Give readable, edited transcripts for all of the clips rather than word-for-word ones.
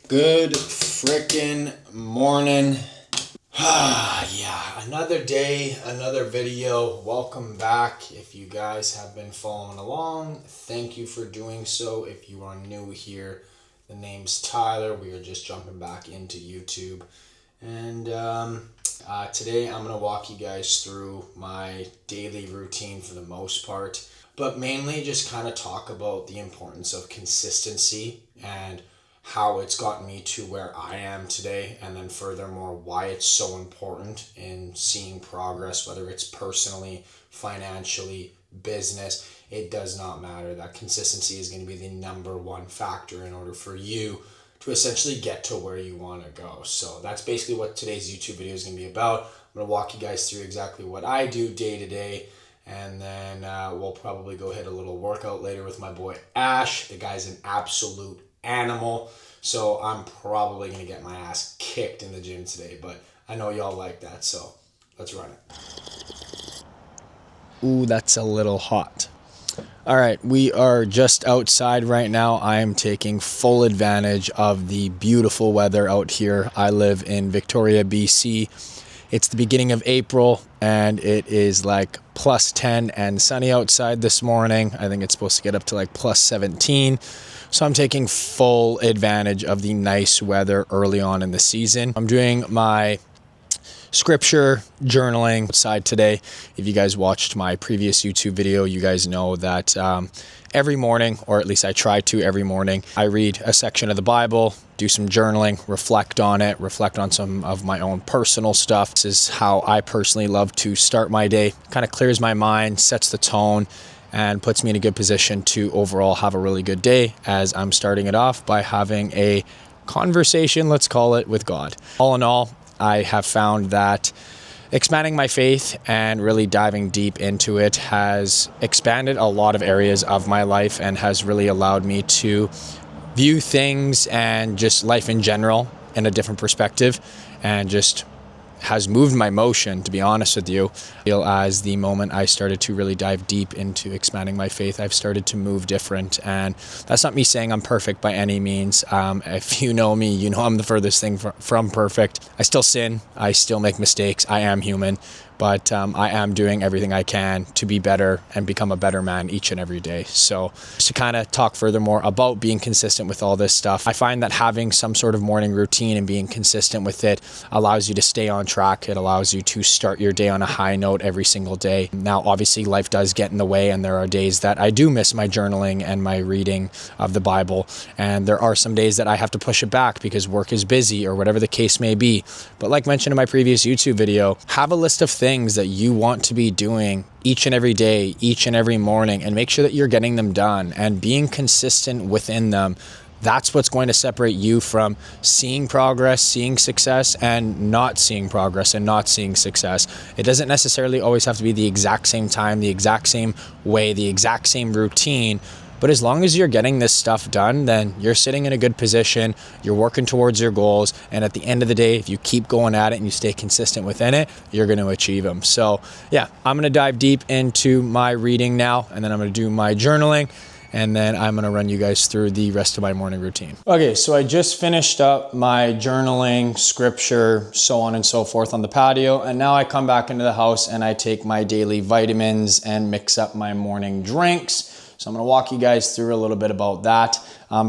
Good frickin' morning. Yeah, another day, another video. Welcome back. If you guys have been following along, thank you for doing so. If you are new here, the name's Tyler. We are just jumping back into YouTube. And today I'm going to walk you guys through my daily routine for the most part, but mainly just kind of talk about the importance of consistency and how it's gotten me to where I am today, and then furthermore why it's so important in seeing progress, whether it's personally, financially, business. It does not matter. That consistency is going to be the number one factor in order for you to essentially get to where you want to go. So that's basically what today's YouTube video is going to be about. I'm going to walk you guys through exactly what I do day to day, and then we'll probably go hit a little workout later with my boy Ash. The guy's an absolute animal, so I'm probably gonna get my ass kicked in the gym today, but I know y'all like that, so let's run it. Ooh, that's a little hot. All right, we are just outside right now. I am taking full advantage of the beautiful weather out here. I live in Victoria, BC. It's the beginning of April and it is like plus 10 and sunny outside this morning. I think it's supposed to get up to like plus 17. So I'm taking full advantage of the nice weather early on in the season. I'm doing my scripture journaling outside today. If you guys watched my previous YouTube video, you guys know that every morning, or at least I try to every morning, I read a section of the Bible, do some journaling, reflect on it, reflect on some of my own personal stuff. This is how I personally love to start my day. Kind of clears my mind, sets the tone, and puts me in a good position to overall have a really good day as I'm starting it off by having a conversation, let's call it, with God. All in all, I have found that expanding my faith and really diving deep into it has expanded a lot of areas of my life and has really allowed me to view things and just life in general in a different perspective, and just has moved my motion, to be honest with you. As the moment I started to really dive deep into expanding my faith, I've started to move different. And that's not me saying I'm perfect by any means. If you know me, you know I'm the furthest thing from perfect. I still sin. I still make mistakes. I am human. But I am doing everything I can to be better and become a better man each and every day. So just to kind of talk furthermore about being consistent with all this stuff, I find that having some sort of morning routine and being consistent with it allows you to stay on track. It allows you to start your day on a high note every single day. Now, obviously, life does get in the way, and there are days that I do miss my journaling and my reading of the Bible. And there are some days that I have to push it back because work is busy or whatever the case may be. But like mentioned in my previous YouTube video, have a list of things that you want to be doing each and every day, each and every morning, and make sure that you're getting them done and being consistent within them. That's what's going to separate you from seeing progress, seeing success, and not seeing progress and not seeing success. It doesn't necessarily always have to be the exact same time, the exact same way, the exact same routine. But as long as you're getting this stuff done, then you're sitting in a good position, you're working towards your goals, and at the end of the day, if you keep going at it and you stay consistent within it, you're going to achieve them. So yeah, I'm going to dive deep into my reading now, and then I'm going to do my journaling, and then I'm going to run you guys through the rest of my morning routine. Okay, so I just finished up my journaling, scripture, so on and so forth on the patio, and now I come back into the house and I take my daily vitamins and mix up my morning drinks. So I'm going to walk you guys through a little bit about that.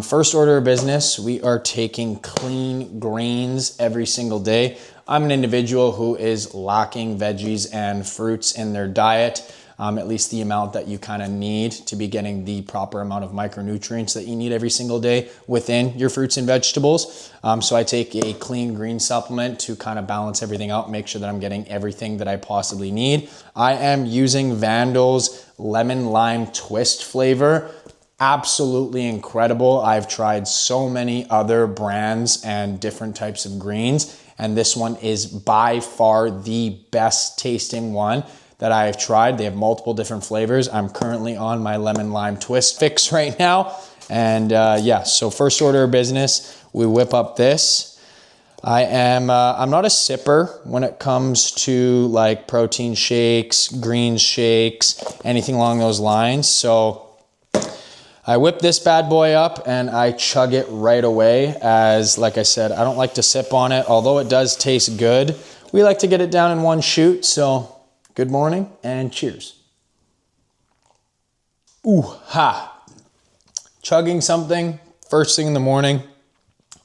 First order of business, we are taking clean greens every single day. I'm an individual who is lacking veggies and fruits in their diet, at least the amount that you kind of need to be getting the proper amount of micronutrients that you need every single day within your fruits and vegetables. So I take a clean green supplement to kind of balance everything out, make sure that I'm getting everything that I possibly need. I am using Vandal's lemon lime twist flavor. Absolutely incredible. I've tried so many other brands and different types of greens, and this one is by far the best tasting one that I have tried. They have multiple different flavors. I'm currently on my lemon lime twist fix right now. And yeah, so first order of business, we whip up this. I'm not a sipper when it comes to like protein shakes, greens shakes, anything along those lines. So I whip this bad boy up and I chug it right away, as like I said, I don't like to sip on it. Although it does taste good, we like to get it down in one shoot. So good morning and cheers. Ooh, ha. Chugging something first thing in the morning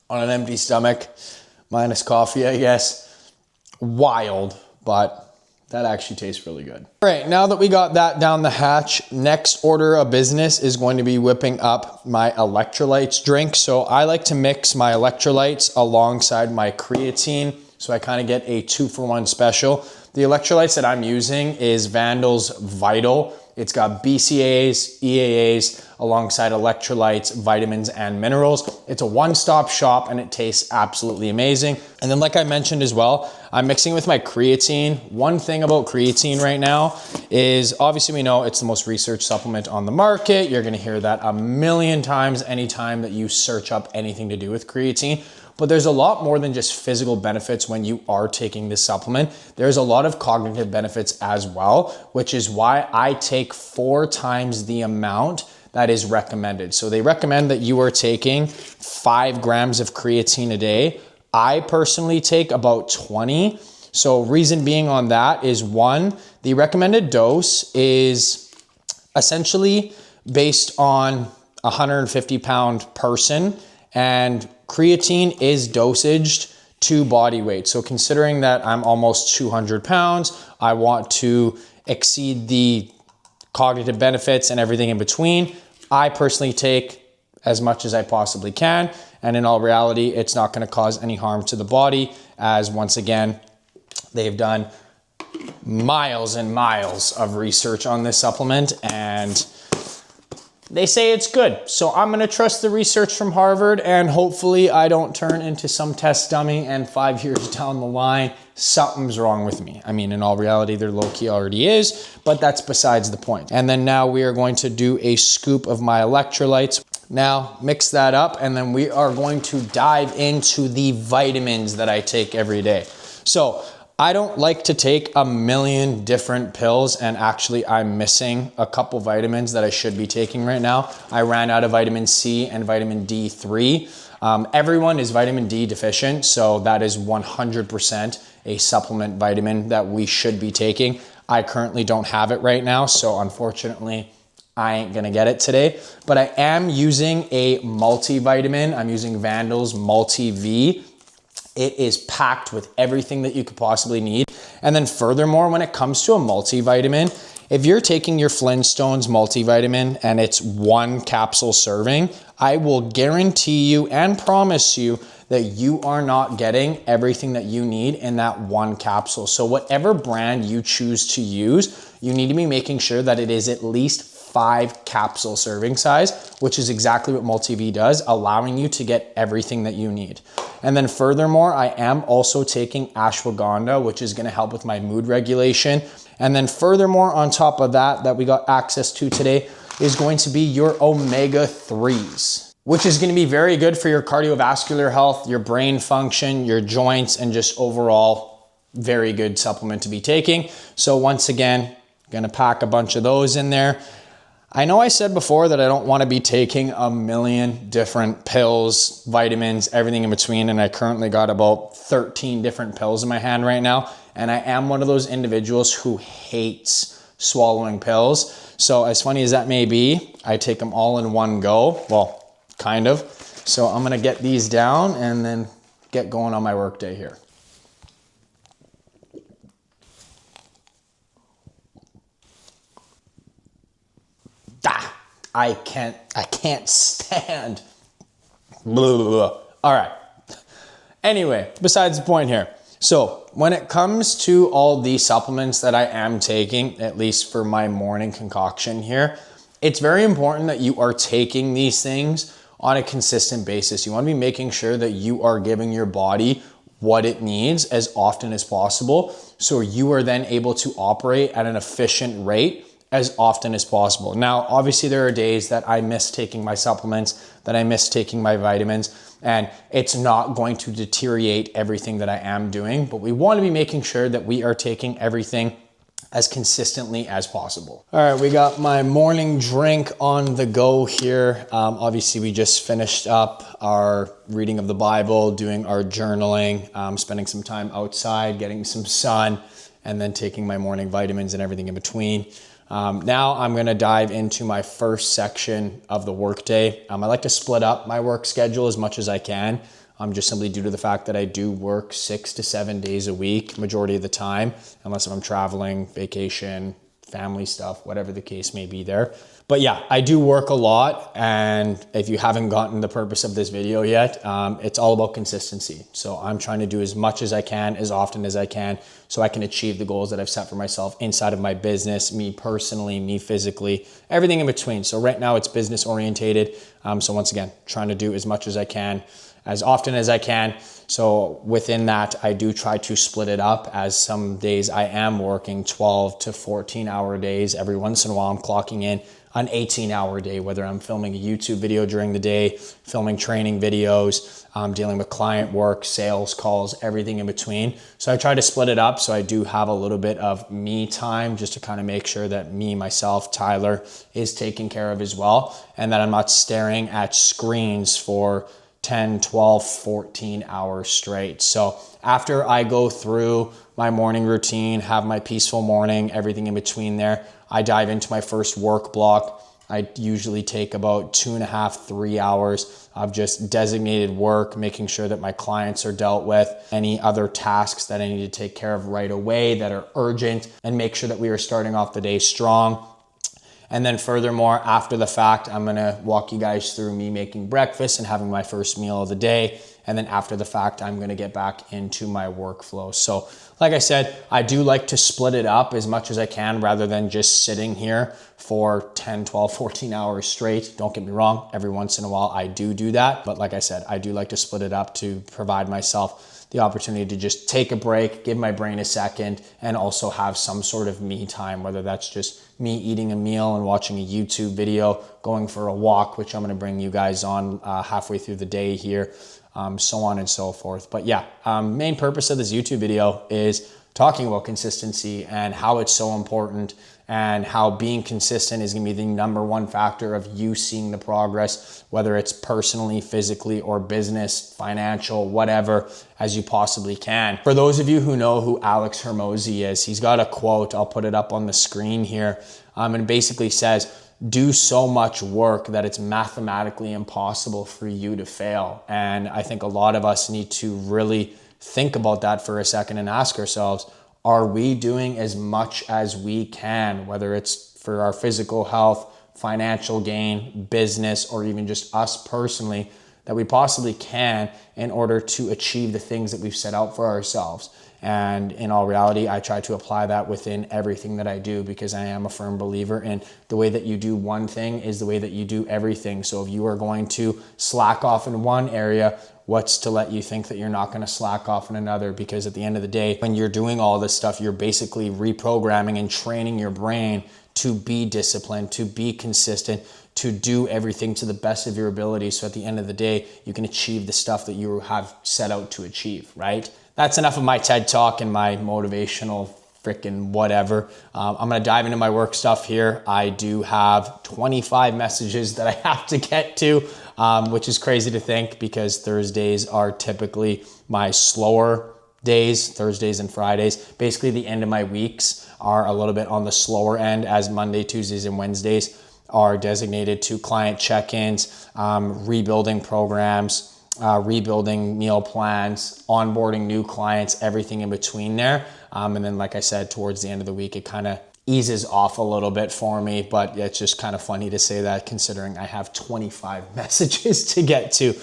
on an empty stomach, minus coffee, I guess. Wild, but that actually tastes really good. All right, now that we got that down the hatch, next order of business is going to be whipping up my electrolytes drink. So I like to mix my electrolytes alongside my creatine, so I kind of get a 2-for-1 special. The electrolytes that I'm using is Vandal's Vital. It's got BCAAs, EAAs, alongside electrolytes, vitamins, and minerals. It's a one-stop shop and it tastes absolutely amazing. And then like I mentioned as well, I'm mixing with my creatine. One thing about creatine right now is obviously we know it's the most researched supplement on the market. You're gonna hear that a million times anytime that you search up anything to do with creatine. But there's a lot more than just physical benefits when you are taking this supplement. There's a lot of cognitive benefits as well, which is why I take 4 times the amount that is recommended. So they recommend that you are taking 5 grams of creatine a day. I personally take about 20. So reason being on that is, one, the recommended dose is essentially based on a 150-pound person, and creatine is dosaged to body weight. So considering that I'm almost 200 pounds, I want to exceed the cognitive benefits and everything in between. I personally take as much as I possibly can. And in all reality, it's not gonna cause any harm to the body, as once again, they've done miles and miles of research on this supplement and they say it's good. So I'm gonna trust the research from Harvard, and hopefully I don't turn into some test dummy and 5 years down the line, something's wrong with me. I mean, in all reality, there low-key already is, but that's besides the point. And then now we are going to do a scoop of my electrolytes. Now mix that up, and then we are going to dive into the vitamins that I take every day. So I don't like to take a million different pills, and actually I'm missing a couple vitamins that I should be taking right now. I ran out of vitamin C and vitamin D3. Everyone is vitamin D deficient, so that is 100% a supplement vitamin that we should be taking. I currently don't have it right now, so unfortunately I ain't gonna get it today, but I am using a multivitamin. I'm using Vandal's Multi-V. It is packed with everything that you could possibly need. And then furthermore, when it comes to a multivitamin, if you're taking your Flintstones multivitamin and it's 1 capsule serving, I will guarantee you and promise you that you are not getting everything that you need in that 1 capsule. So whatever brand you choose to use, you need to be making sure that it is at least 5 capsule serving size, which is exactly what Multi-V does, allowing you to get everything that you need. And then furthermore, I am also taking ashwagandha, which is gonna help with my mood regulation. And then furthermore, on top of that we got access to today is going to be your omega-3s, which is gonna be very good for your cardiovascular health, your brain function, your joints, and just overall very good supplement to be taking. So once again, gonna pack a bunch of those in there. I know I said before that I don't want to be taking a million different pills, vitamins, everything in between, and I currently got about 13 different pills in my hand right now, and I am one of those individuals who hates swallowing pills. So as funny as that may be, I take them all in one go. Well, kind of. So I'm gonna get these down and then get going on my work day here. I can't stand. Blah, blah, blah. All right. Anyway, besides the point here. So when it comes to all the supplements that I am taking, at least for my morning concoction here, it's very important that you are taking these things on a consistent basis. You want to be making sure that you are giving your body what it needs as often as possible, so you are then able to operate at an efficient rate as often as possible. Now, obviously there are days that I miss taking my supplements, that I miss taking my vitamins, and it's not going to deteriorate everything that I am doing, but we want to be making sure that we are taking everything as consistently as possible. All right, we got my morning drink on the go here. Obviously, we just finished up our reading of the Bible, doing our journaling, spending some time outside, getting some sun, and then taking my morning vitamins and everything in between. Now I'm gonna dive into my first section of the workday. I like to split up my work schedule as much as I can. Just simply due to the fact that I do work 6 to 7 days a week, majority of the time, unless if I'm traveling, vacation, family stuff, whatever the case may be there. But yeah, I do work a lot. And if you haven't gotten the purpose of this video yet, it's all about consistency. So I'm trying to do as much as I can, as often as I can, so I can achieve the goals that I've set for myself inside of my business, me personally, me physically, everything in between. So right now it's business orientated. So once again, trying to do as much as I can, as often as I can. So within that, I do try to split it up, as some days I am working 12 to 14 hour days. Every once in a while, I'm clocking in an 18-hour day, whether I'm filming a YouTube video during the day, filming training videos, dealing with client work, sales calls, everything in between. So I try to split it up so I do have a little bit of me time, just to kind of make sure that me, myself, Tyler is taken care of as well, and that I'm not staring at screens for 10, 12, 14 hours straight. So after I go through my morning routine, have my peaceful morning, everything in between there, I dive into my first work block. I usually take about 2.5, 3 hours of just designated work, making sure that my clients are dealt with, any other tasks that I need to take care of right away that are urgent, and make sure that we are starting off the day strong. And then furthermore, after the fact, I'm gonna walk you guys through me making breakfast and having my first meal of the day. And then after the fact, I'm gonna get back into my workflow. So like I said, I do like to split it up as much as I can rather than just sitting here for 10, 12, 14 hours straight. Don't get me wrong, every once in a while I do that. But like I said, I do like to split it up to provide myself the opportunity to just take a break, give my brain a second, and also have some sort of me time, whether that's just me eating a meal and watching a YouTube video, going for a walk, which I'm gonna bring you guys on halfway through the day here, so on and so forth. But yeah, main purpose of this YouTube video is talking about consistency and how it's so important, and how being consistent is gonna be the #1 factor of you seeing the progress, whether it's personally, physically, or business, financial, whatever, as you possibly can. For those of you who know who Alex Hormozi is, he's got a quote, I'll put it up on the screen here, and it basically says, do so much work that it's mathematically impossible for you to fail. And I think a lot of us need to really think about that for a second and ask ourselves, are we doing as much as we can, whether it's for our physical health, financial gain, business, or even just us personally, that we possibly can in order to achieve the things that we've set out for ourselves? And in all reality, I try to apply that within everything that I do, because I am a firm believer in the way that you do one thing is the way that you do everything. So if you are going to slack off in one area, what's to let you think that you're not going to slack off in another? Because at the end of the day, when you're doing all this stuff, you're basically reprogramming and training your brain to be disciplined, to be consistent, to do everything to the best of your ability. So at the end of the day, you can achieve the stuff that you have set out to achieve, right? That's enough of my TED Talk and my motivational freaking whatever. I'm gonna dive into my work stuff here. I do have 25 messages that I have to get to, which is crazy to think, because Thursdays are typically my slower days, Thursdays and Fridays. Basically the end of my weeks are a little bit on the slower end, as Monday, Tuesdays, and Wednesdays are designated to client check-ins, rebuilding programs, rebuilding meal plans, onboarding new clients, everything in between there. And then, like I said, towards the end of the week, it kind of eases off a little bit for me, but it's just kind of funny to say that considering I have 25 messages to get to.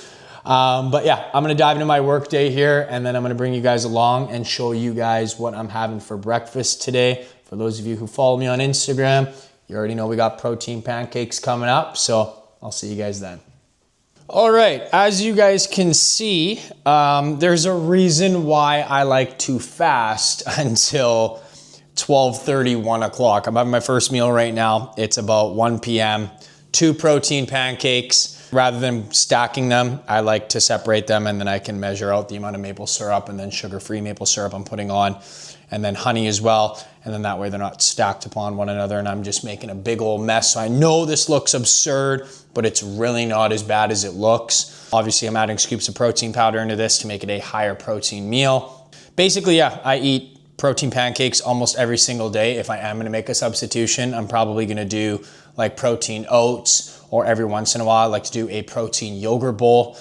But yeah, I'm gonna dive into my work day here, and then I'm gonna bring you guys along and show you guys what I'm having for breakfast today. For those of you who follow me on Instagram, you already know we got protein pancakes coming up, so I'll see you guys then. All right, as you guys can see, there's a reason why I like to fast until 12:30, 1 o'clock. I'm having my first meal right now. It's about 1 p.m., 2 protein pancakes, Rather than stacking them, I like to separate them, and then I can measure out the amount of maple syrup and then sugar-free maple syrup I'm putting on, and then honey as well. And then that way they're not stacked upon one another and I'm just making a big old mess. So I know this looks absurd, but it's really not as bad as it looks. Obviously I'm adding scoops of protein powder into this to make it a higher protein meal. Basically, yeah, I eat protein pancakes almost every single day. If I am gonna make a substitution, I'm probably gonna do like protein oats, or every once in a while I like to do a protein yogurt bowl.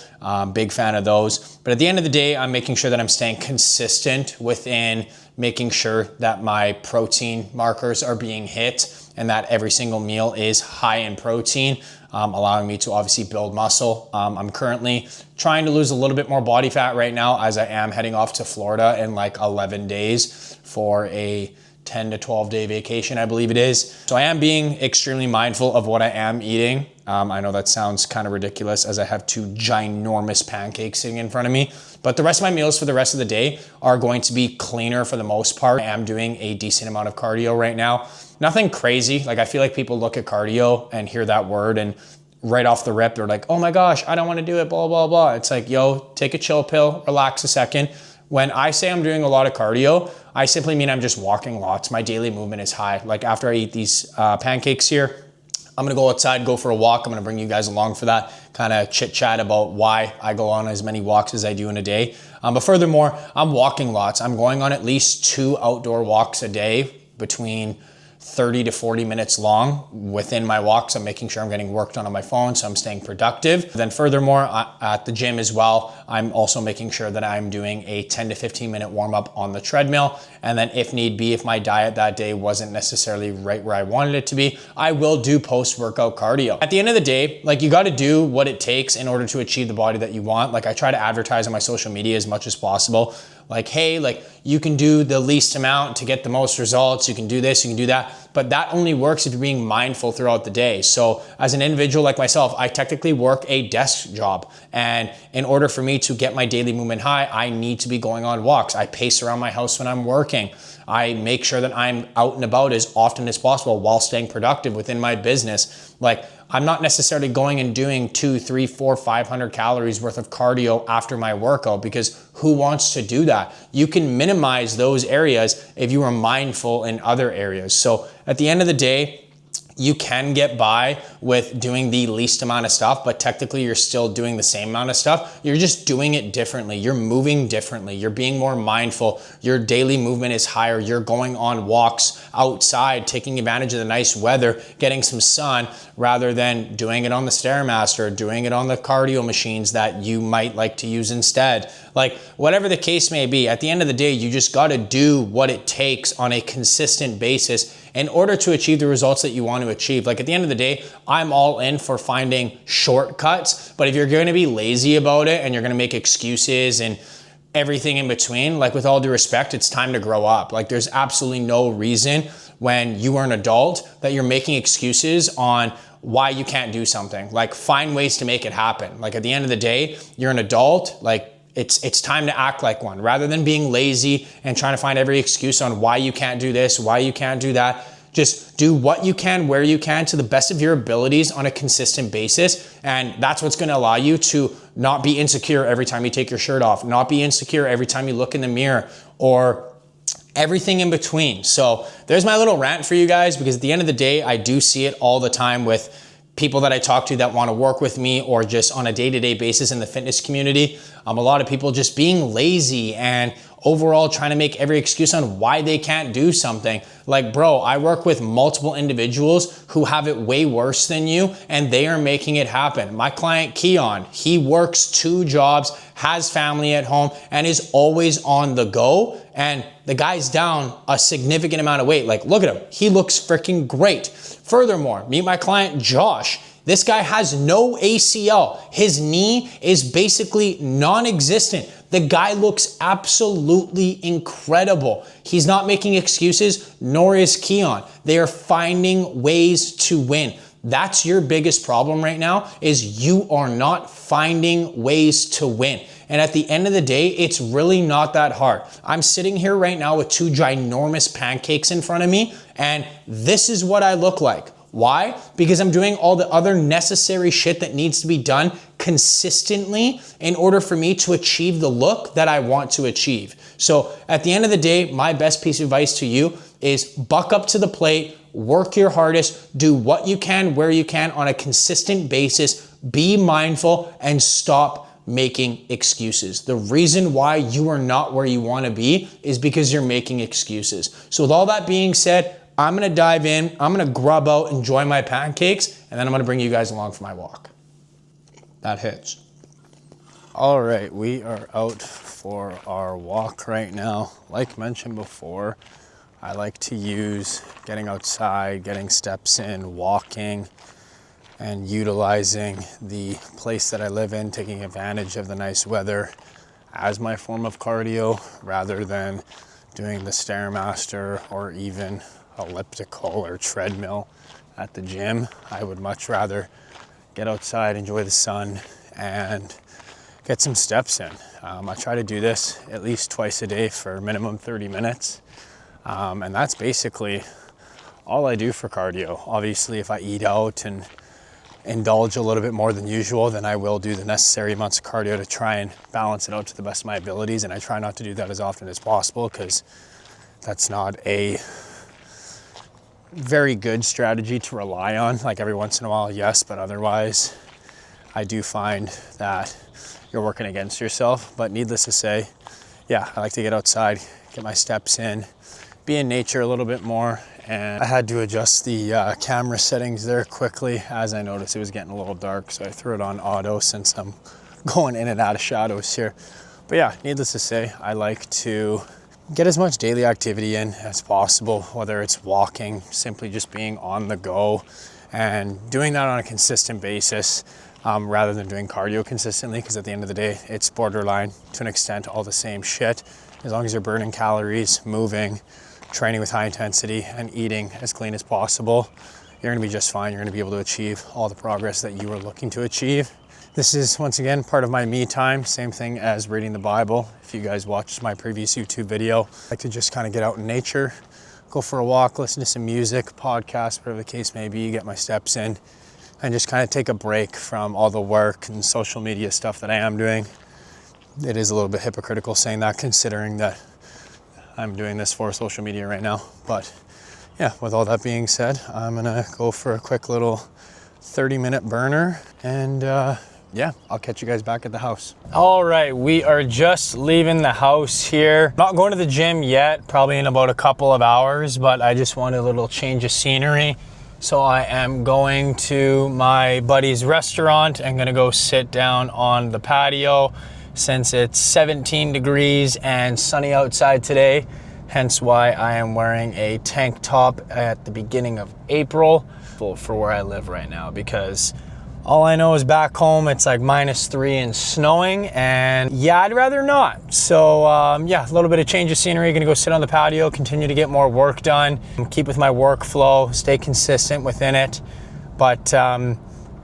Big fan of those. But at the end of the day, I'm making sure that I'm staying consistent within making sure that my protein markers are being hit and that every single meal is high in protein, allowing me to obviously build muscle. I'm currently trying to lose a little bit more body fat right now, as I am heading off to Florida in like 11 days for a 10 to 12 day vacation, I believe it is. So I am being extremely mindful of what I am eating. I know that sounds kind of ridiculous as I have two ginormous pancakes sitting in front of me, but the rest of my meals for the rest of the day are going to be cleaner for the most part. I am doing a decent amount of cardio right now. Nothing crazy. Like, I feel like people look at cardio and hear that word and right off the rip, they're like, oh my gosh, I don't want to do it, blah, blah, blah. It's like, yo, take a chill pill, relax a second. When I say I'm doing a lot of cardio, I simply mean I'm just walking lots. My daily movement is high. Like, after I eat these pancakes here, I'm gonna go outside, go for a walk. I'm gonna bring you guys along for that, kind of chit chat about why I go on as many walks as I do in a day. But furthermore, I'm walking lots. I'm going on at least 2 outdoor walks a day, between 30 to 40 minutes long. Within my walks, I'm making sure I'm getting work done on my phone, so I'm staying productive. Then furthermore, at the gym as well, I'm also making sure that I'm doing a 10 to 15 minute warm up on the treadmill. And then if need be, if my diet that day wasn't necessarily right where I wanted it to be, I will do post-workout cardio. At the end of the day, like, you gotta do what it takes in order to achieve the body that you want. Like, I try to advertise on my social media as much as possible. Like, hey, like, you can do the least amount to get the most results. You can do this, you can do that. But that only works if you're being mindful throughout the day. So as an individual like myself, I technically work a desk job. And in order for me to get my daily movement high, I need to be going on walks. I pace around my house when I'm working. I make sure that I'm out and about as often as possible while staying productive within my business. Like, I'm not necessarily going and doing 2, 3, 4, 500 calories worth of cardio after my workout, because who wants to do that? You can minimize those areas if you are mindful in other areas. So at the end of the day, you can get by with doing the least amount of stuff, but technically you're still doing the same amount of stuff. You're just doing it differently. You're moving differently. You're being more mindful. Your daily movement is higher. You're going on walks outside, taking advantage of the nice weather, getting some sun, rather than doing it on the Stairmaster, doing it on the cardio machines that you might like to use instead. Like, whatever the case may be, at the end of the day, you just got to do what it takes on a consistent basis in order to achieve the results that you want to achieve. Like, at the end of the day, I'm all in for finding shortcuts, but if you're going to be lazy about it and you're going to make excuses and everything in between, like, with all due respect, it's time to grow up. Like, there's absolutely no reason when you are an adult that you're making excuses on why you can't do something. Like, find ways to make it happen. Like, at the end of the day, you're an adult. Like, it's time to act like one, rather than being lazy and trying to find every excuse on why you can't do this, why you can't do that. Just do what you can, where you can, to the best of your abilities on a consistent basis. And that's what's going to allow you to not be insecure every time you take your shirt off, not be insecure every time you look in the mirror, or everything in between. So there's my little rant for you guys, because at the end of the day, I do see it all the time with people that I talk to that want to work with me, or just on a day-to-day basis in the fitness community. A lot of people just being lazy and overall trying to make every excuse on why they can't do something. Like, bro, I work with multiple individuals who have it way worse than you, and they are making it happen. My client, Keon, he works 2 jobs, has family at home, and is always on the go. And the guy's down a significant amount of weight. Like, look at him. He looks freaking great. Furthermore, meet my client, Josh. This guy has no ACL. His knee is basically non-existent. The guy looks absolutely incredible. He's not making excuses, nor is Keon. They are finding ways to win. That's your biggest problem right now, is you are not finding ways to win. And at the end of the day, it's really not that hard. I'm sitting here right now with 2 ginormous pancakes in front of me, and this is what I look like. Why? Because I'm doing all the other necessary shit that needs to be done consistently in order for me to achieve the look that I want to achieve. So at the end of the day, my best piece of advice to you is buck up to the plate, work your hardest, do what you can, where you can on a consistent basis, be mindful, and stop making excuses. The reason why you are not where you want to be is because you're making excuses. So with all that being said, I'm gonna dive in, I'm gonna grub out, enjoy my pancakes, and then I'm gonna bring you guys along for my walk. That hits. All right, we are out for our walk right now. Like mentioned before, I like to use getting outside, getting steps in, walking, and utilizing the place that I live in, taking advantage of the nice weather as my form of cardio rather than doing the Stairmaster or even elliptical or treadmill at the gym. I would much rather get outside, enjoy the sun, and get some steps in. I try to do this at least twice a day for minimum 30 minutes. And that's basically all I do for cardio. Obviously, if I eat out and indulge a little bit more than usual, then I will do the necessary amounts of cardio to try and balance it out to the best of my abilities. And I try not to do that as often as possible because that's not a very good strategy to rely on. Like every once in a while, yes, but otherwise, I do find that you're working against yourself. But needless to say, yeah, I like to get outside, get my steps in, be in nature a little bit more. And I had to adjust the camera settings there quickly as I noticed it was getting a little dark. So I threw it on auto since I'm going in and out of shadows here. But yeah, needless to say, I like to get as much daily activity in as possible, whether it's walking, simply just being on the go, and doing that on a consistent basis rather than doing cardio consistently, because at the end of the day, it's borderline to an extent all the same shit. As long as you're burning calories, moving, training with high intensity, and eating as clean as possible, you're gonna be just fine. You're gonna be able to achieve all the progress that you are looking to achieve. This is, once again, part of my me time, same thing as reading the Bible. If you guys watched my previous YouTube video, I like to just kind of get out in nature, go for a walk, listen to some music, podcast, whatever the case may be, get my steps in, and just kind of take a break from all the work and social media stuff that I am doing. It is a little bit hypocritical saying that, considering that I'm doing this for social media right now. But yeah, with all that being said, I'm gonna go for a quick little 30-minute burner, and yeah, I'll catch you guys back at the house. All right, we are just leaving the house here. Not going to the gym yet, probably in about a couple of hours, but I just wanted a little change of scenery. So I am going to my buddy's restaurant. I'm gonna go sit down on the patio since it's 17 degrees and sunny outside today, hence why I am wearing a tank top at the beginning of April for where I live right now, because all I know is back home it's like -3 and snowing, and yeah, I'd rather not. So yeah, a little bit of change of scenery. Gonna go sit on the patio, continue to get more work done, keep with my workflow, stay consistent within it. But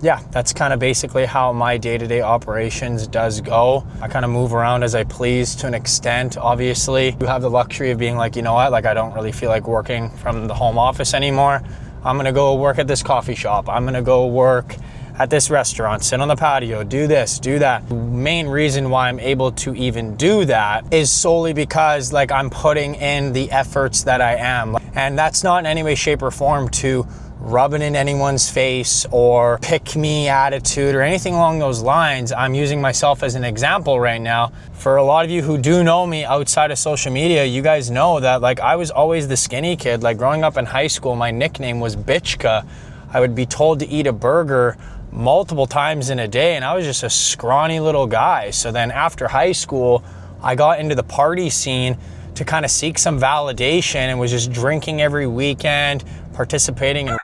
yeah, that's kind of basically how my day-to-day operations does go. I kind of move around as I please to an extent. Obviously, you have the luxury of being like, you know what, like I don't really feel like working from the home office anymore. I'm gonna go work at this coffee shop. I'm gonna go work at this restaurant, sit on the patio, do this, do that. The main reason why I'm able to even do that is solely because like I'm putting in the efforts that I am. And that's not in any way, shape, or form to rub it in anyone's face or pick me attitude or anything along those lines. I'm using myself as an example right now. For a lot of you who do know me outside of social media, you guys know that like I was always the skinny kid. Like growing up in high school, my nickname was Bitchka. I would be told to eat a burger multiple times in a day, and I was just a scrawny little guy. So then after high school, I got into the party scene to kind of seek some validation and was just drinking every weekend, participating in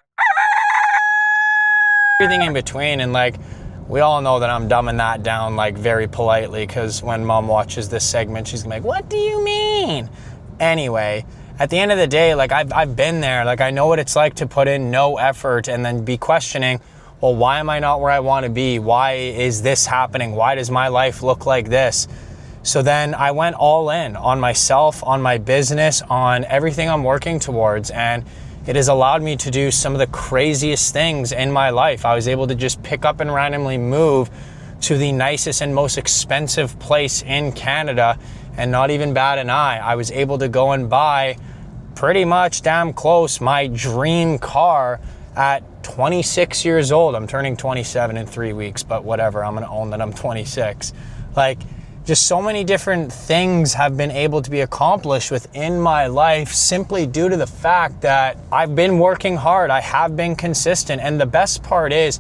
everything in between. And like, we all know that I'm dumbing that down like very politely, because when mom watches this segment, she's gonna be like, what do you mean? Anyway, at the end of the day, like I've been there. Like I know what it's like to put in no effort and then be questioning, well, why am I not where I want to be? Why is this happening? Why does my life look like this? So then I went all in on myself, on my business, on everything I'm working towards. And it has allowed me to do some of the craziest things in my life. I was able to just pick up and randomly move to the nicest and most expensive place in Canada and not even bat an eye. I was able to go and buy pretty much damn close my dream car at 26 years old. I'm turning 27 in 3 weeks, but whatever, I'm gonna own that I'm 26. Like, just so many different things have been able to be accomplished within my life simply due to the fact that I've been working hard, I have been consistent, and the best part is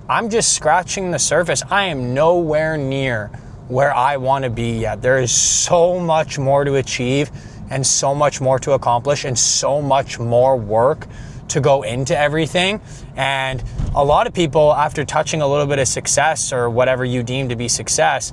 I'm just scratching the surface. I am nowhere near where I want to be yet. There is so much more to achieve and so much more to accomplish and so much more work to go into everything. And a lot of people, after touching a little bit of success or whatever you deem to be success,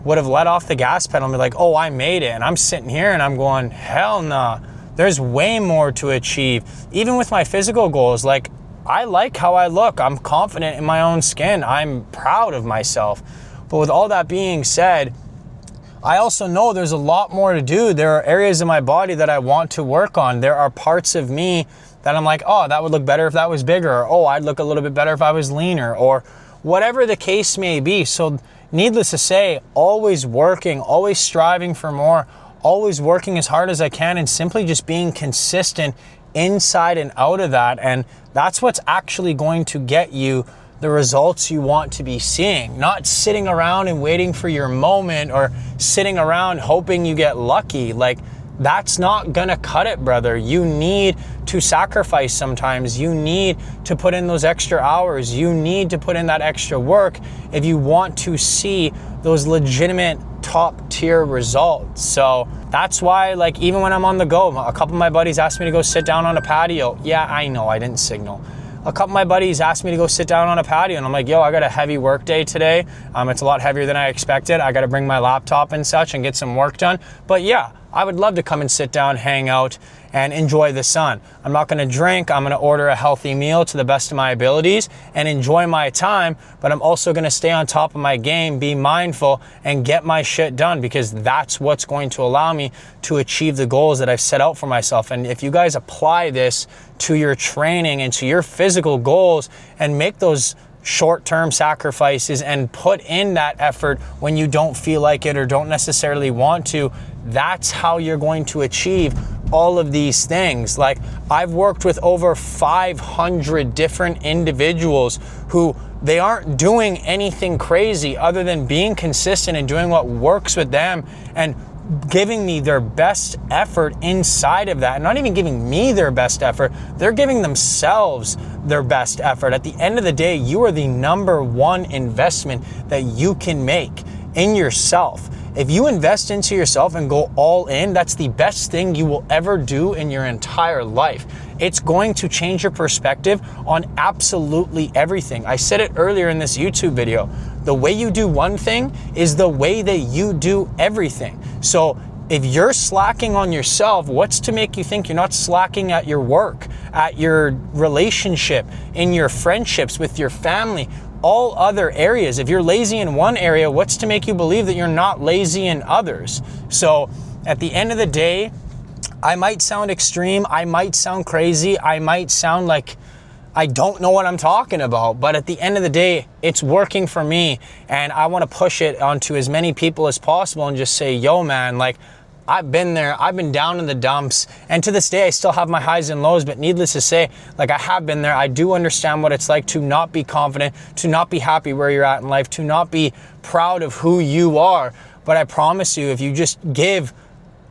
would have let off the gas pedal and be like, oh, I made it. And I'm sitting here and I'm going, hell nah. There's way more to achieve. Even with my physical goals, like, I like how I look. I'm confident in my own skin. I'm proud of myself. But with all that being said, I also know there's a lot more to do. There are areas of my body that I want to work on. There are parts of me that I'm like, oh, that would look better if that was bigger. Or, oh, I'd look a little bit better if I was leaner, or whatever the case may be. So needless to say, always working, always striving for more, always working as hard as I can, and simply just being consistent inside and out of that. And that's what's actually going to get you the results you want to be seeing. Not sitting around and waiting for your moment, or sitting around hoping you get lucky. Like, that's not gonna cut it, brother. You need to sacrifice sometimes. You need to put in those extra hours. You need to put in that extra work if you want to see those legitimate top tier results. So that's why, like, even when I'm on the go, a couple of my buddies asked me to go sit down on a patio. Yeah, I know, I didn't signal. A couple of my buddies asked me to go sit down on a patio, and I'm like, yo, I got a heavy work day today. It's a lot heavier than I expected. I got to bring my laptop and such and get some work done. But yeah, I would love to come and sit down, hang out, and enjoy the sun. I'm not gonna drink. I'm gonna order a healthy meal to the best of my abilities and enjoy my time, but I'm also gonna stay on top of my game, be mindful, and get my shit done, because that's what's going to allow me to achieve the goals that I've set out for myself. And if you guys apply this to your training and to your physical goals and make those short-term sacrifices and put in that effort when you don't feel like it or don't necessarily want to, that's how you're going to achieve all of these things. Like, I've worked with over 500 different individuals who they aren't doing anything crazy other than being consistent and doing what works with them and giving me their best effort inside of that. And not even giving me their best effort, they're giving themselves their best effort. At the end of the day, you are the number one investment that you can make in yourself. If you invest into yourself and go all in, that's the best thing you will ever do in your entire life. It's going to change your perspective on absolutely everything. I said it earlier in this YouTube video. The way you do one thing is the way that you do everything. So if you're slacking on yourself, what's to make you think you're not slacking at your work, at your relationship, in your friendships, with your family, all other areas? If you're lazy in one area, what's to make you believe that you're not lazy in others? So at the end of the day, I might sound extreme, I might sound crazy, I might sound like I don't know what I'm talking about, but at the end of the day, it's working for me, and I want to push it onto as many people as possible and just say, yo man, like, I've been there, I've been down in the dumps, and to this day I still have my highs and lows, but needless to say, like, I have been there. I do understand what it's like to not be confident, to not be happy where you're at in life, to not be proud of who you are. But I promise you, if you just give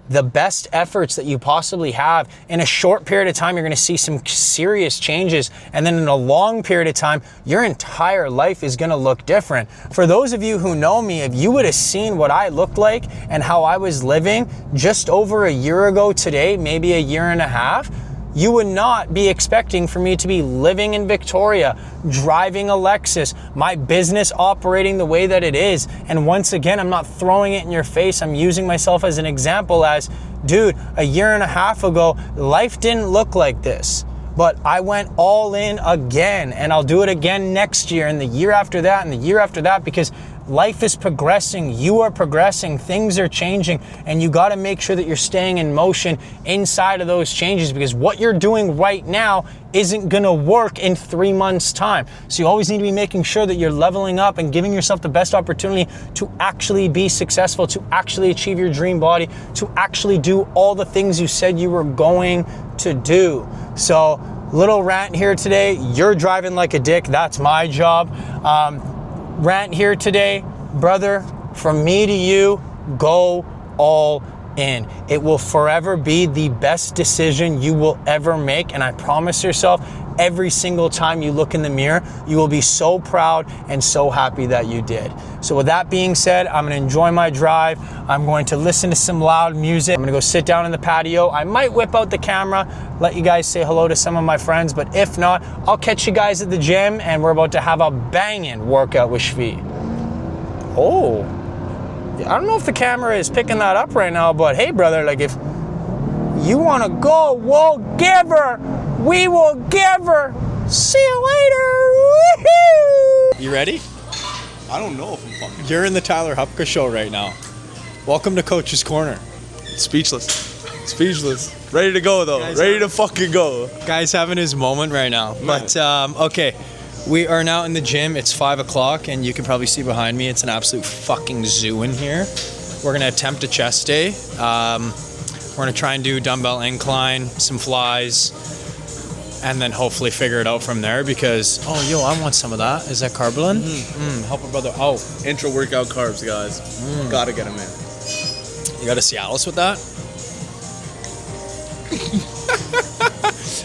the best efforts that you possibly have, in a short period of time, you're gonna see some serious changes. And then in a long period of time, your entire life is gonna look different. For those of you who know me, if you would have seen what I looked like and how I was living just over a year ago today, maybe a year and a half, you would not be expecting for me to be living in Victoria, driving a Lexus, my business operating the way that it is. And once again, I'm not throwing it in your face. I'm using myself as an example as, dude, a year and a half ago, life didn't look like this. But I went all in again, and I'll do it again next year and the year after that and the year after that, because life is progressing, you are progressing, things are changing, and you gotta make sure that you're staying in motion inside of those changes, because what you're doing right now isn't gonna work in 3 months' time. So you always need to be making sure that you're leveling up and giving yourself the best opportunity to actually be successful, to actually achieve your dream body, to actually do all the things you said you were going to do. So, little rant here today. You're driving like a dick. That's my job. Rant here today, brother, from me to you, go all in. It will forever be the best decision you will ever make. And I promise yourself, every single time you look in the mirror, you will be so proud and so happy that you did. So with that being said, I'm gonna enjoy my drive. I'm going to listen to some loud music. I'm gonna go sit down in the patio. I might whip out the camera, let you guys say hello to some of my friends, but if not, I'll catch you guys at the gym and we're about to have a banging workout with Shvi. Oh, I don't know if the camera is picking that up right now, but hey brother, like if you wanna go, we'll give her. We will give her. See you later. Woohoo! You ready? I don't know if I'm fucking. You're in the Tyler Hupka show right now. Welcome to Coach's Corner. Speechless. Speechless. Ready to go though. Guys, ready to fucking go. Guy's having his moment right now. But okay, we are now in the gym. It's 5 o'clock and you can probably see behind me, it's an absolute fucking zoo in here. We're gonna attempt a chest day. We're gonna try and do dumbbell incline, some flies, and then hopefully figure it out from there because, oh, yo, I want some of that. Is that Carbolin? Help a brother out. Intro workout carbs, guys. Gotta get them in. You got to Cialis with that?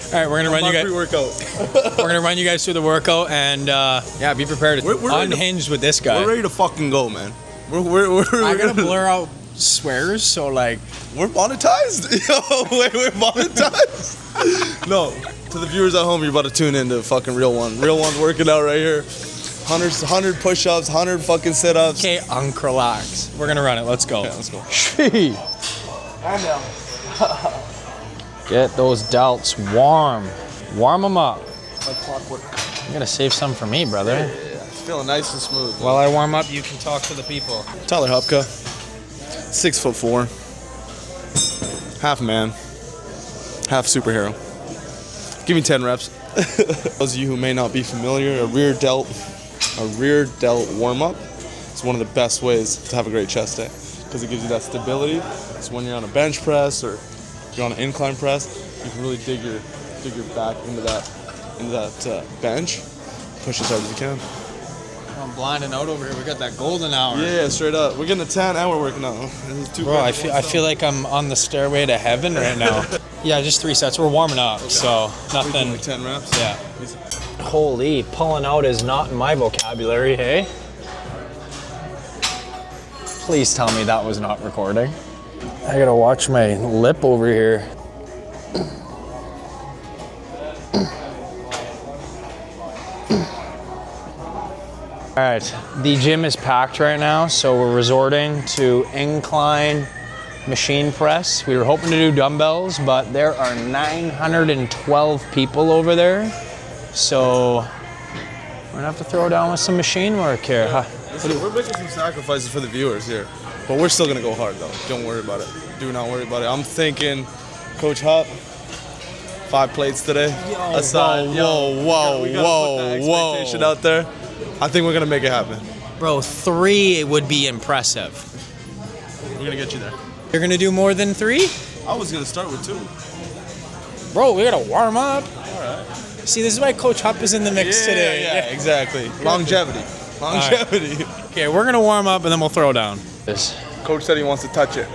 All right, we're gonna run you guys. Pre-workout. We're gonna run you guys through the workout, and yeah, be prepared. We're Unhinged with this guy. We're ready to fucking go, man. We're I gotta blur out swears, so like we're monetized. Yo, we're monetized. No, to the viewers at home, you're about to tune into fucking Real One. Real One's working out right here. 100 push-ups, 100 fucking sit-ups. Okay, relax. We're gonna run it. Let's go. Okay, let's go. Shee. Get those delts warm. Warm them up. Like clockwork. I'm gonna save some for me, brother. Yeah, it's feeling nice and smooth. While I warm up, you can talk to the people. Tyler Hupka, 6'4", half man, half superhero. Give me 10 reps. Those of you who may not be familiar, a rear delt warm-up is one of the best ways to have a great chest day because it gives you that stability. So when you're on a bench press or you're on an incline press, you can really dig your back into that bench, push as hard as you can. I'm blinding out over here. We got that golden hour. Yeah, straight up. We're getting a 10 and we're working out. Bro, I feel like I'm on the stairway to heaven right now. Yeah, just 3 sets. We're warming up, okay. So nothing. Like 10 reps? Yeah. Holy, pulling out is not in my vocabulary, hey? Please tell me that was not recording. I gotta watch my lip over here. All right, the gym is packed right now, so we're resorting to incline machine press. We were hoping to do dumbbells, but there are 912 people over there. So we're gonna have to throw down with some machine work here. Huh? Listen, we're making some sacrifices for the viewers here, but we're still gonna go hard though. Don't worry about it. Do not worry about it. I'm thinking, Coach Hup, 5 plates today. Aside. Whoa. We gotta put that expectation out there. I think we're gonna make it happen. Bro, 3 would be impressive. We're gonna get you there. You're gonna do more than 3? I was gonna start with 2. Bro, we gotta warm up. All right. See, this is why Coach Hup is in the mix today. Yeah, exactly. Longevity. Longevity. Right. Okay, we're gonna warm up and then we'll throw down. Coach said he wants to touch it.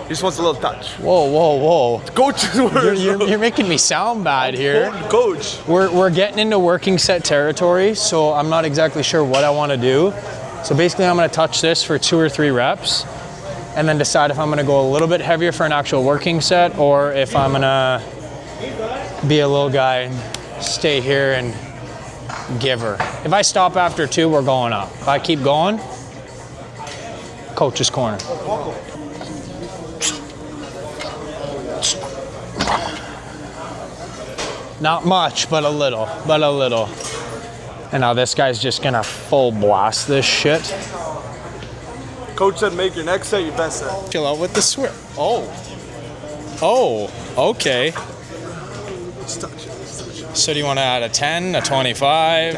He just wants a little touch. Whoa. Coach's words. You're making me sound bad here. Coach. We're getting into working set territory, so I'm not exactly sure what I want to do. So basically, I'm gonna touch this for 2 or 3 reps, and then decide if I'm gonna go a little bit heavier for an actual working set, or if I'm gonna be a little guy and stay here and give her. If I stop after 2, we're going up. If I keep going, Coach's Corner. Not much, but a little. And now this guy's just gonna full blast this shit. Coach said make your next set your best set. Chill out with the swim. Oh. Oh, okay. Just touch it. So do you want to add a 10, a 25?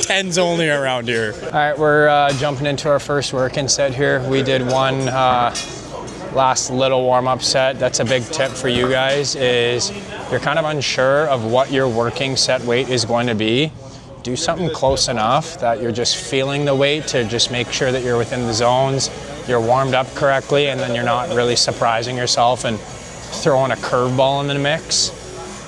10's only around here. All right, we're jumping into our first working set here. We did one last little warm-up set. That's a big tip for you guys is you're kind of unsure of what your working set weight is going to be. Do something close enough that you're just feeling the weight to just make sure that you're within the zones, you're warmed up correctly, and then you're not really surprising yourself and throwing a curveball in the mix.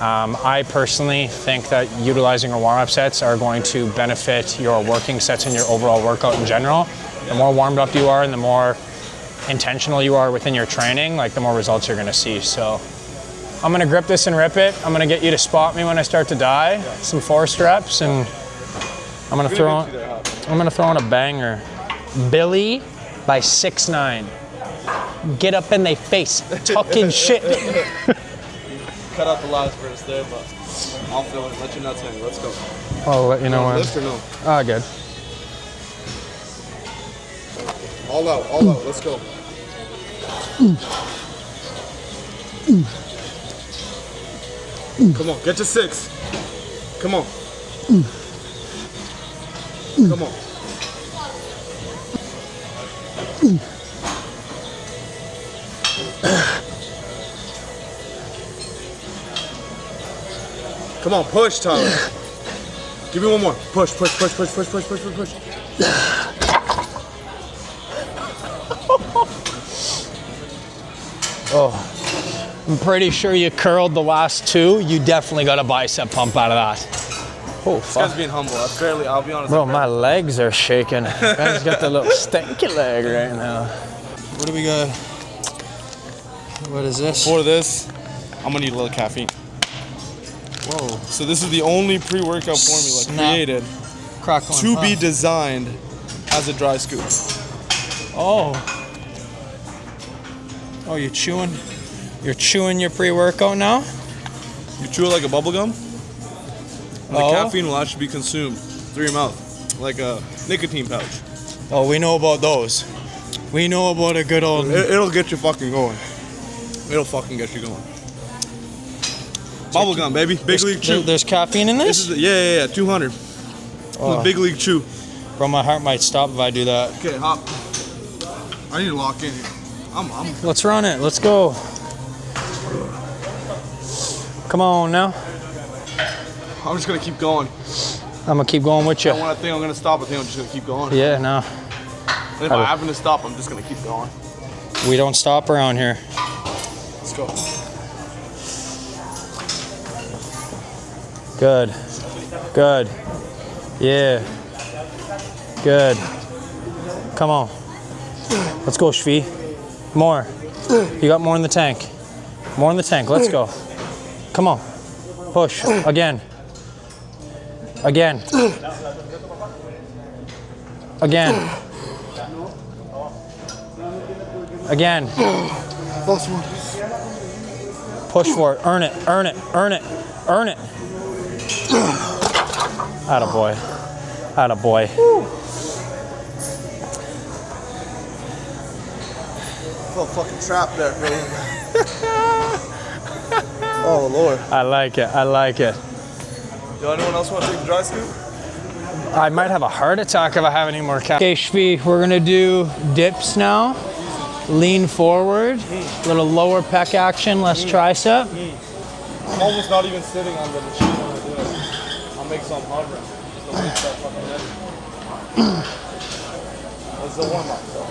I personally think that utilizing our warm-up sets are going to benefit your working sets and your overall workout in general. The more warmed up you are and the more intentional you are within your training, like the more results you're gonna see. So I'm gonna grip this and rip it. I'm gonna get you to spot me when I start to die, some forced reps, and I'm gonna throw in a banger. Billy by 6'9". Get up in their face, talking shit. Cut out the last verse there, but I'll fill it. Let your nuts hang. Let's go. I'll let you know when. Lift or no? Ah, good. All out, all out. Let's go. Come on, get to 6. Come on. Come on. Come on, push, Tyler. Give me one more. Push, push, push, push, push, push, push, push, push. Oh, I'm pretty sure you curled the last 2. You definitely got a bicep pump out of that. Oh, This fuck. guy's being humble. That's barely, I'll be honest. Bro, my legs are shaking. Guy's got the little stinky leg right now. What do we got? What is this? For this, I'm gonna need a little caffeine. Whoa. So this is the only pre-workout formula created to be designed as a dry scoop. Oh. Oh, you're chewing your pre-workout now? You chew it like a bubble gum, and the caffeine will actually be consumed through your mouth, like a nicotine pouch. Oh, we know about those. We know about a good old... It'll get you fucking going. It'll fucking get you going. Bubble gum, baby. Big League Chew. There's caffeine in this? Yeah, 200. Oh. The Big League Chew. Bro, my heart might stop if I do that. Okay, hop. I need to lock in here. Let's run it. Let's go. Come on now. I'm just gonna keep going. I'm gonna keep going with you. When I think I'm gonna stop, I think I'm just gonna keep going. Yeah, no. And if I happen to stop, I'm just gonna keep going. We don't stop around here. Let's go. Good. Good. Yeah. Good. Come on. Let's go, Shvi. More. You got more in the tank. More in the tank. Let's go. Come on. Push. Again. Again. Again. Again. Last one. Push for it. Earn it. Earn it. Earn it. Earn it. Attaboy. Attaboy. Little fucking trap there, bro. Oh Lord. I like it. I like it. Yo, anyone else want to take the dry scoop? I might have a heart attack if I have any more caffeine. Okay, Shvi, we're gonna do dips now. Lean forward, little lower pec action, less tricep. I'm almost not even sitting on the machine when I do it. I'll make some hovering. Just don't make that fucking heavy. That's the warm-up, though.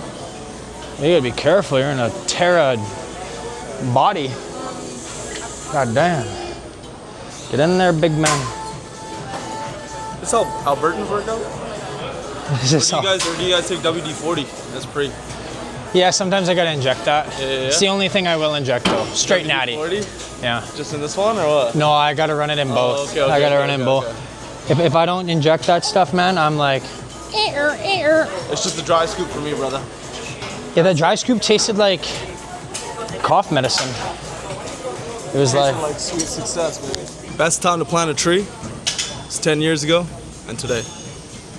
You gotta be careful, you're in a Terra body. God damn. Get in there, big man. This how Albertans work out? Is this Or do you guys take WD-40? That's pre. Yeah, sometimes I gotta inject that. Yeah. It's the only thing I will inject though. Straight natty. WD-40? Yeah. Just in this one or what? No, I gotta run it in both. Okay, I gotta run it in both. Okay. If I don't inject that stuff, man, I'm like, It's just a dry scoop for me, brother. yeah, that dry scoop tasted like cough medicine. It was like sweet success, baby. Best time to plant a tree is 10 years ago and today.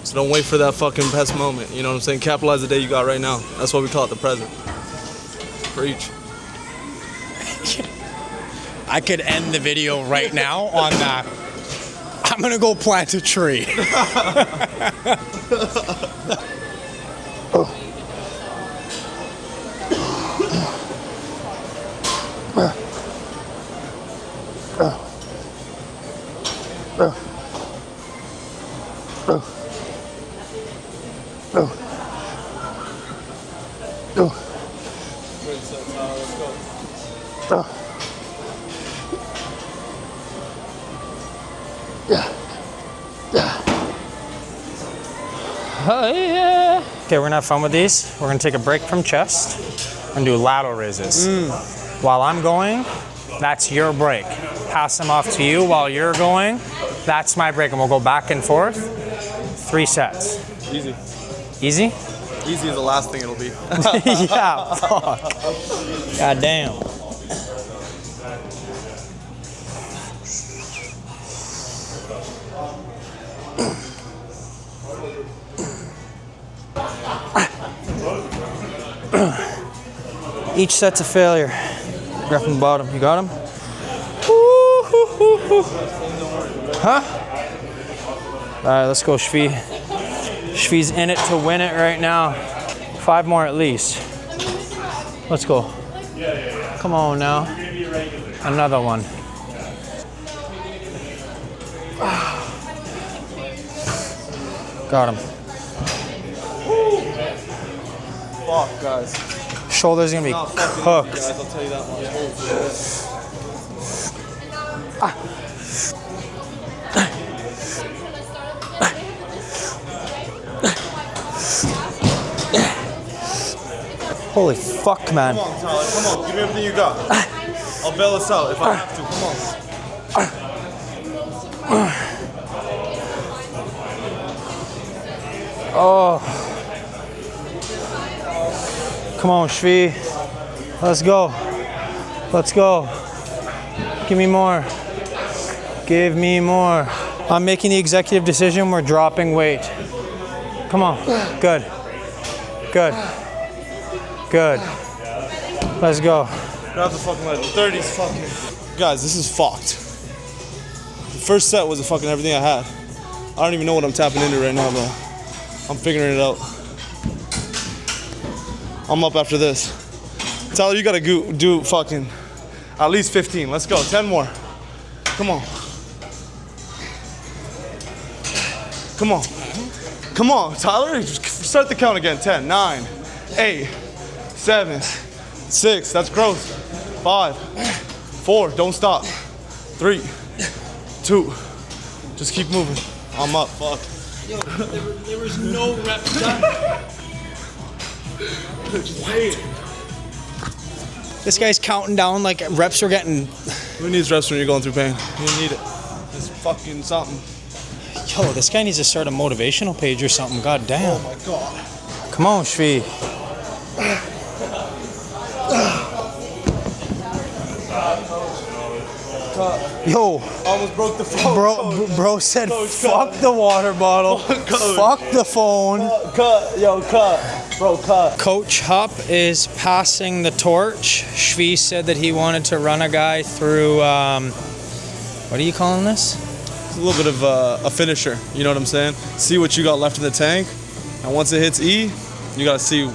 So don't wait for that fucking best moment. You know what I'm saying? Capitalize the day you got right now. That's why we call it the present. Preach. I could end the video right now on that. I'm gonna go plant a tree. Oh, yeah. Okay, we're gonna have fun with these. We're gonna take a break from chest and do lateral raises. While I'm going, that's your break. Pass them off to you while you're going. That's my break, and we'll go back and forth. 3 sets. Easy. Easy? Easy is the last thing it'll be. Yeah, fuck. God damn. Each set's a failure. Grab from the bottom. You got him? Huh? All right, let's go, Shvi. Shvi's in it to win it right now. 5 more at least. Let's go. Come on now. Another one. Got him. Fuck, guys. Shoulder's gonna be cooked. Guys, I'll tell you that much. Holy fuck, man. Come on, Tyler. Come on. Give me everything you got. I'll bail us out if I have to. Come on. Oh. Come on, Shvi. Let's go. Let's go. Give me more. Give me more. I'm making the executive decision. We're dropping weight. Come on. Good. Good. Good. Let's go. Grab the fucking leg. 30's fucking. Guys, this is fucked. The first set was the fucking everything I had. I don't even know what I'm tapping into right now, but I'm figuring it out. I'm up after this. Tyler, you gotta do fucking at least 15. Let's go. 10 more. Come on. Come on. Come on, Tyler. Start the count again. 10, 9, 8, 7, 6. That's growth. 5, 4. Don't stop. 3, 2. Just keep moving. I'm up. Fuck. Yo, there was no reps done. This guy's counting down like reps are getting. Who needs reps when you're going through pain? You need it. It's fucking something. Yo, this guy needs to start a motivational page or something. God damn. Oh my god. Come on, Shvi. Yo, Almost broke the phone. bro said, Coach, fuck the water bottle, fuck the phone. Cut, yo, cut. Bro, cut. Coach Hupp is passing the torch. Shvi said that he wanted to run a guy through, what are you calling this? It's a little bit of a finisher, you know what I'm saying? See what you got left in the tank, and once it hits E, you gotta see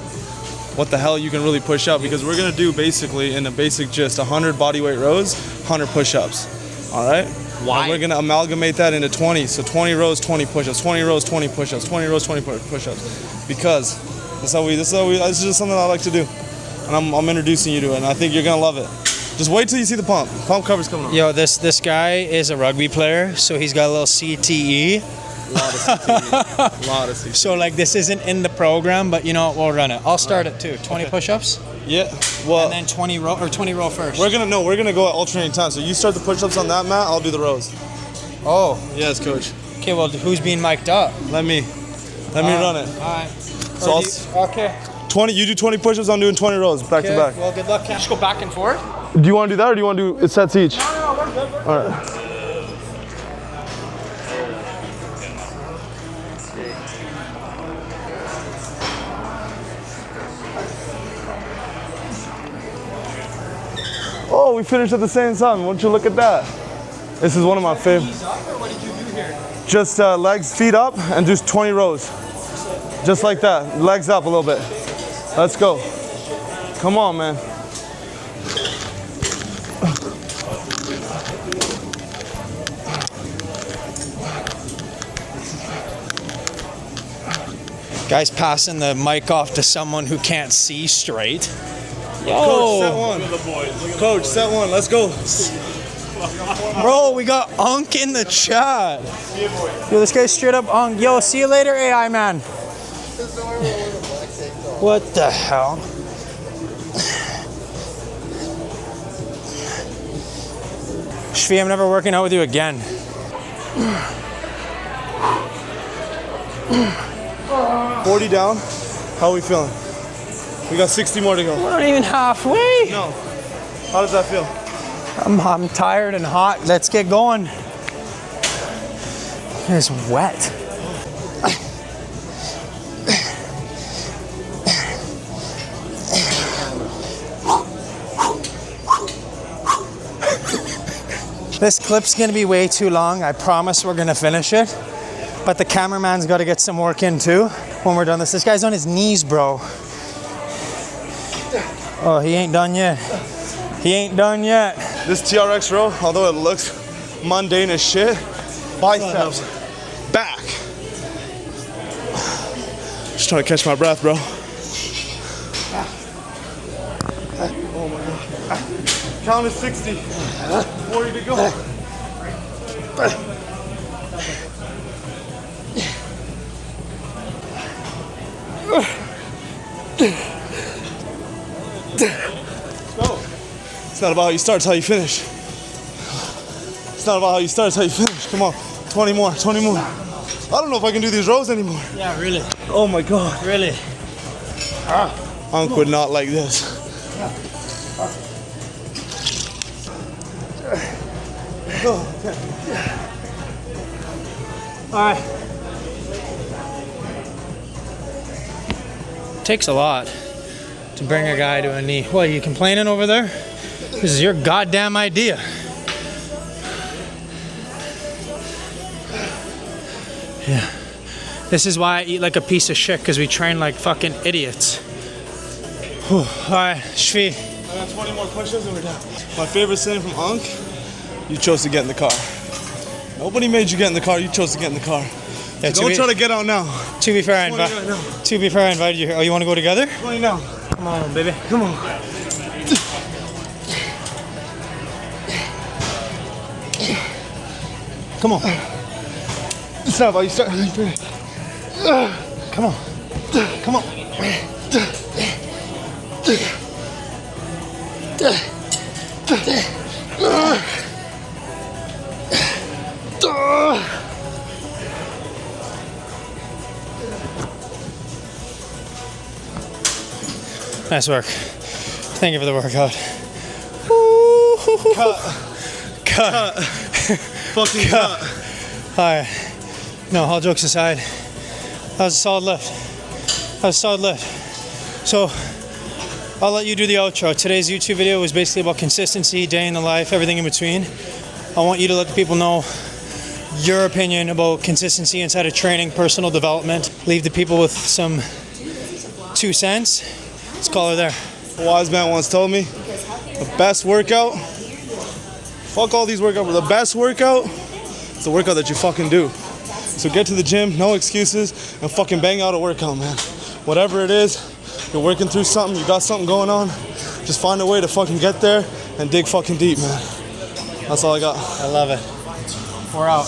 what the hell you can really push up, because we're gonna do basically, in a basic gist, 100 bodyweight rows, 100 push-ups, all right? Why? And we're gonna amalgamate that into 20, so 20 rows, 20 push-ups, 20 rows, 20 push-ups, 20 rows, 20 push-ups, because this is just something I like to do, and I'm introducing you to it, and I think you're gonna love it. Just wait till you see the pump. Pump cover's coming on. Yo, this guy is a rugby player, so he's got a little CTE. A lot of CTE. Lot of CTE. So like this isn't in the program, but you know what, we'll run it. I'll start it too. 20 push-ups, Yeah. Well, and then 20 row first. we're gonna go at alternating time. So you start the push-ups on that mat. I'll do the rows. Oh, Yes, coach. okay. Well, who's being mic'd up? Let me run it. All right. So Okay. 20. You do 20 push-ups. I'm doing 20 rows back to back. Well, good luck. Can I just go back and forth? Do you want to do that, or do you want to do sets each? No, we're good. All right. Oh, we finished at the same time. Won't you look at that? This is one of my favorites. What did you do here? Just legs, feet up, and just 20 rows. Just like that. Legs up a little bit. Let's go. Come on, man. Guy's passing the mic off to someone who can't see straight. Yo. Coach, set one. Coach, set one. Let's go. Bro, we got Unk in the chat. Yo, this guy's straight up Unk. Yo, see you later, AI man. What the hell? Shvi, I'm never working out with you again. 40 down. How are we feeling? We got 60 more to go. We're not even halfway. No. How does that feel? I'm tired and hot. Let's get going. It's wet. This clip's gonna be way too long. I promise we're gonna finish it. But the cameraman's gotta get some work in too when we're done this. This guy's on his knees, bro. Oh, he ain't done yet. He ain't done yet. This TRX row, although it looks mundane as shit, biceps, back. Just trying to catch my breath, bro. Oh my God. Count is 60. 40 to go. It's not about how you start, it's how you finish. It's not about how you start, it's how you finish. Come on, 20 more, 20 more. I don't know if I can do these rows anymore. Yeah, really. Oh my God. Really. Unc would not like this. All right. Takes a lot to bring a guy to a knee. What, are you complaining over there? This is your goddamn idea. Yeah. This is why I eat like a piece of shit, because we train like fucking idiots. Whew. All right, Shvi. I got 20 more push-ups and we're done. My favorite saying from Unc, you chose to get in the car. Nobody made you get in the car, you chose to get in the car. Yeah, So don't try to get out now. To be fair, I 20 right now. To be fair, I invited you here. Oh, you want to go together? 20 now. Come on, baby. Come on. Come on. It's not about you start. Come on. Come on. Nice work. Thank you for the workout. Cut. Fucking cut. Alright. No, all jokes aside, that was a solid lift. So, I'll let you do the outro. Today's YouTube video was basically about consistency, day in the life, everything in between. I want you to let the people know your opinion about consistency inside of training, personal development. Leave the people with some 2 cents. Let's call her there. A wise man once told me, the best workout, fuck all these workouts, but the best workout is the workout that you fucking do. So get to the gym, no excuses, and fucking bang out a workout, man. Whatever it is, you're working through something, you got something going on, just find a way to fucking get there and dig fucking deep, man. That's all I got. I love it. We're out.